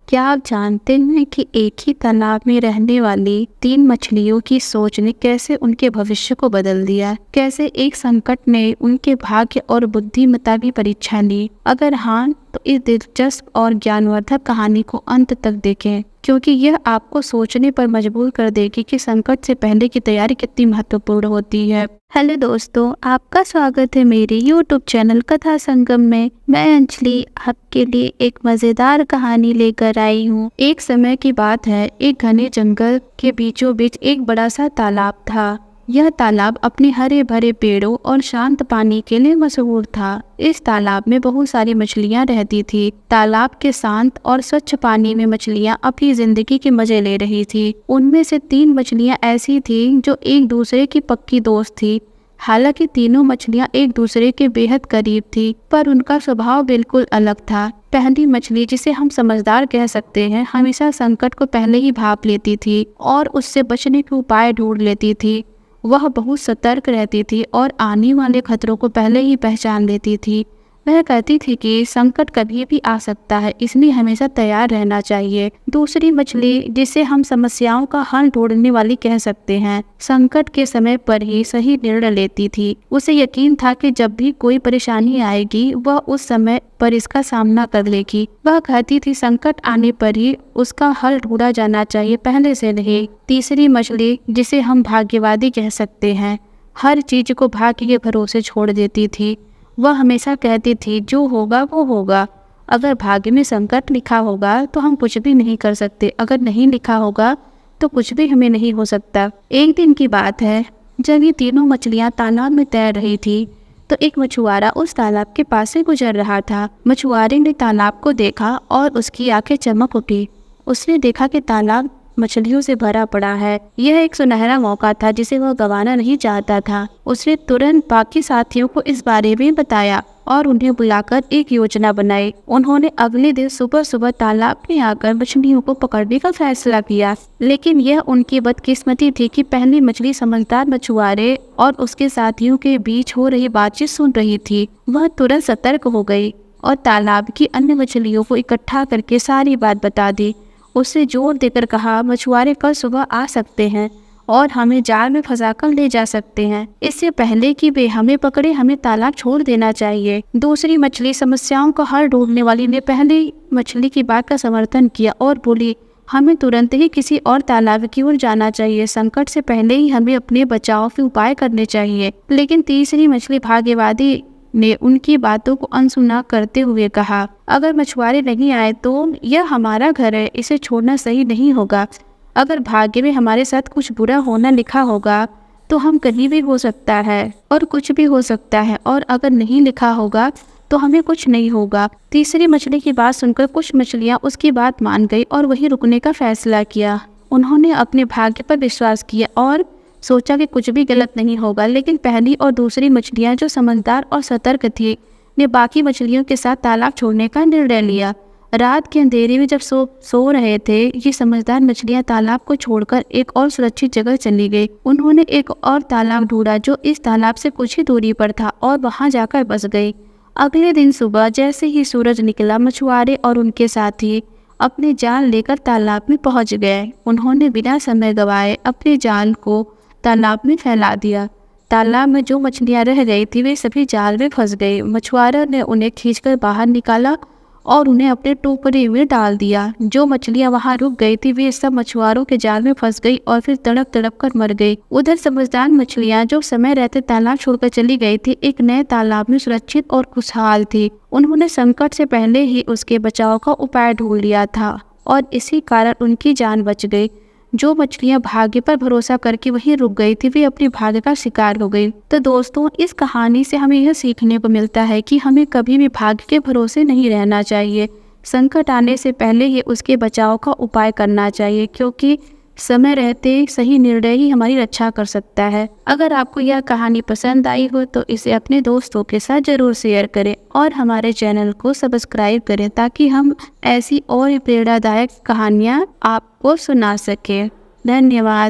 क्या आप जानते हैं कि एक ही तालाब में रहने वाली 3 मछलियों की सोच ने कैसे उनके भविष्य को बदल दिया? कैसे एक संकट ने उनके भाग्य और बुद्धिमत्ता की परीक्षा ली? अगर हाँ, तो इस दिलचस्प और ज्ञानवर्धक कहानी को अंत तक देखें, क्योंकि यह आपको सोचने पर मजबूर कर देगी कि संकट से पहले की तैयारी कितनी महत्वपूर्ण होती है। हेलो दोस्तों, आपका स्वागत है मेरे YouTube चैनल कथा संगम में। मैं अंजलि आपके लिए एक मजेदार कहानी लेकर आई हूँ। एक समय की बात है, एक घने जंगल के बीचों बीच एक बड़ा सा तालाब था। यह तालाब अपने हरे भरे पेड़ों और शांत पानी के लिए मशहूर था। इस तालाब में बहुत सारी मछलियां रहती थी। तालाब के शांत और स्वच्छ पानी में मछलियां अपनी जिंदगी के मजे ले रही थी। उनमें से 3 मछलियां ऐसी थी जो एक दूसरे की पक्की दोस्त थी। हालांकि तीनों मछलियां एक दूसरे के बेहद करीब थी, पर उनका स्वभाव बिल्कुल अलग था। पहली मछली, जिसे हम समझदार कह सकते हैं, हमेशा संकट को पहले ही भांप लेती थी और उससे बचने के उपाय ढूंढ लेती थी। वह बहुत सतर्क रहती थी और आने वाले खतरों को पहले ही पहचान लेती थी। वह कहती थी कि संकट कभी भी आ सकता है, इसलिए हमेशा तैयार रहना चाहिए। दूसरी मछली, जिसे हम समस्याओं का हल ढूंढने वाली कह सकते हैं, संकट के समय पर ही सही निर्णय लेती थी। उसे यकीन था कि जब भी कोई परेशानी आएगी, वह उस समय पर इसका सामना कर लेगी। वह कहती थी संकट आने पर ही उसका हल ढूंढा जाना चाहिए, पहले से नहीं। तीसरी मछली, जिसे हम भाग्यवादी कह सकते हैं, हर चीज को भाग्य के भरोसे छोड़ देती थी। वह हमेशा कहती थी जो होगा वो होगा। अगर भाग्य में संकट लिखा होगा तो हम कुछ भी नहीं कर सकते, अगर नहीं लिखा होगा तो कुछ भी हमें नहीं हो सकता। एक दिन की बात है, जब ये तीनों मछलियां तालाब में तैर रही थी तो एक मछुआरा उस तालाब के पास से गुजर रहा था। मछुआरे ने तालाब को देखा और उसकी आंखें चमक उठी। उसने देखा कि तालाब मछलियों से भरा पड़ा है। यह एक सुनहरा मौका था जिसे वह गंवाना नहीं चाहता था। उसने तुरंत बाकी साथियों को इस बारे में बताया और उन्हें बुलाकर एक योजना बनाई। उन्होंने अगले दिन सुबह सुबह तालाब में आकर मछलियों को पकड़ने का फैसला किया। लेकिन यह उनकी बदकिस्मती थी कि पहली मछली समझदार मछुआरे और उसके साथियों के बीच हो रही बातचीत सुन रही थी। वह तुरंत सतर्क हो गई और तालाब की अन्य मछलियों को इकट्ठा करके सारी बात बता दी। उससे जोर देकर कहा, मछुआरे कल सुबह आ सकते हैं और हमें जाल में फंसाकर ले जा सकते हैं। इससे पहले कि वे हमें पकड़े, हमें तालाब छोड़ देना चाहिए। दूसरी मछली, समस्याओं का हल ढूंढने वाली, ने पहली मछली की बात का समर्थन किया और बोली, हमें तुरंत ही किसी और तालाब की ओर जाना चाहिए। संकट से पहले ही हमें अपने बचाव के उपाय करने चाहिए। लेकिन तीसरी मछली, भाग्यवादी, ने उनकी बातों को अनसुना करते हुए कहा, अगर मछुआरे नहीं आए तो यह हमारा घर है, इसे छोड़ना सही नहीं होगा। अगर भाग्य में हमारे साथ कुछ बुरा होना लिखा होगा तो हम कहीं भी हो सकता है और कुछ भी हो सकता है, और अगर नहीं लिखा होगा तो हमें कुछ नहीं होगा। तीसरी मछली की बात सुनकर कुछ मछलियां उसकी बात मान गई और वहीं रुकने का फैसला किया। उन्होंने अपने भाग्य पर विश्वास किया और सोचा कि कुछ भी गलत नहीं होगा। लेकिन पहली और दूसरी मछलियां, जो समझदार और सतर्क थी, ने बाकी मछलियों के साथ तालाब छोड़ने का निर्णय लिया। रात के अंधेरे में जब सो रहे थे, ये समझदार मछलियां तालाब को छोड़कर एक और सुरक्षित जगह चली गई। उन्होंने एक और तालाब ढूंढा जो इस तालाब से कुछ ही दूरी पर था और वहां जाकर बस गई। अगले दिन सुबह जैसे ही सूरज निकला, मछुआरे और उनके साथी अपने जाल लेकर तालाब में पहुंच गए। उन्होंने बिना समय गंवाए अपने जाल को तालाब में फैला दिया। तालाब में जो मछलियां रह गई थी वे सभी जाल में फंस गई। मछुआरा ने उन्हें खींचकर बाहर निकाला और उन्हें अपने टोकरी में डाल दिया। जो मछलियां वहां रुक गई थी वे सब मछुआरों के जाल में फंस गई और फिर तड़प तड़प कर मर गई। उधर समझदार मछलियां, जो समय रहते तालाब छोड़कर चली गई थी, एक नए तालाब में सुरक्षित और खुशहाल थी। उन्होंने संकट से पहले ही उसके बचाव का उपाय ढूंढ लिया था और इसी कारण उनकी जान बच गई। जो मछलियां भाग्य पर भरोसा करके वहीं रुक गई थी, वे अपने भाग्य का शिकार हो गई। तो दोस्तों, इस कहानी से हमें यह सीखने को मिलता है कि हमें कभी भी भाग्य के भरोसे नहीं रहना चाहिए। संकट आने से पहले ही उसके बचाव का उपाय करना चाहिए, क्योंकि समय रहते सही निर्णय ही हमारी रक्षा कर सकता है। अगर आपको यह कहानी पसंद आई हो तो इसे अपने दोस्तों के साथ जरूर शेयर करें और हमारे चैनल को सब्सक्राइब करें, ताकि हम ऐसी और प्रेरणादायक कहानियाँ आपको सुना सकें। धन्यवाद।